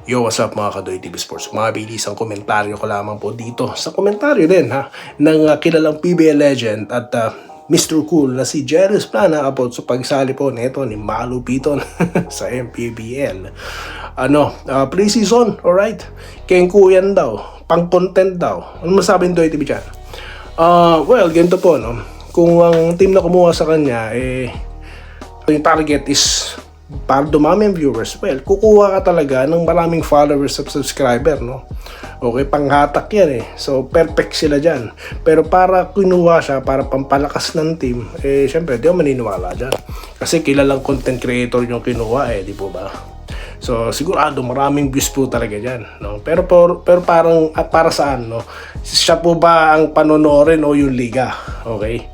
Yo, what's up mga Kadoy TV Sports? Mabilis ang komentaryo ko lamang po dito. Sa komentaryo din ng kilalang PBL legend at Mr. Cool na si Jerry Esplana about sa pagsali po nito ni Malu Piton sa MPBL. Pre-season, alright? Kengku yan daw, pang-content daw. Ano masabi ng Doy TV dyan? Well, ganito po, no? Kung ang team na kumuha sa kanya, yung target is para dumami ang viewers, well, kukuha ka talaga ng maraming followers at subscriber, no? Okay, panghatak yan eh. So, perfect sila dyan. Pero para kinuha siya, para pampalakas ng team, syempre, di ako maniniwala dyan. Kasi kilalang content creator yung kinuha di po ba? So, sigurado maraming views po talaga dyan, no? Pero parang, para saan, no? Siya po ba ang panonorin o yung liga? Okay?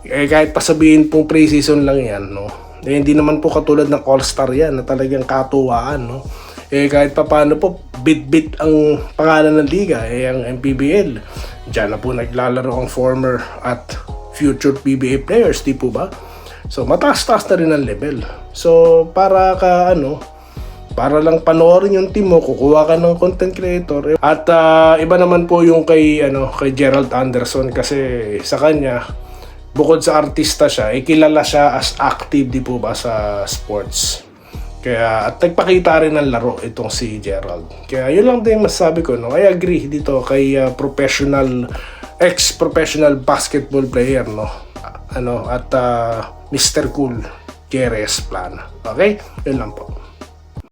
Kahit pasabihin pong pre-season lang yan, no? Hindi naman po katulad ng All-Star yan na talagang katuwaan, no? Kahit pa paano po, bit-bit ang pangalan ng liga, ang MPBL. Diyan na po naglalaro ang former at future PBA players, di po ba? So, mataas-taas na rin ang level. So, para lang panoorin yung team mo, kukuha ka ng content creator. At iba naman po yung kay Gerald Anderson kasi sa kanya, bukod sa artista siya, kilala siya as active, di po ba, sa sports. Kaya, at nagpakita rin ng laro itong si Gerald. Kaya, yun lang din masasabi ko, no? I agree dito kay ex-professional basketball player, no? At Mr. Cool, Jerry Esplana. Okay? Yun lang po.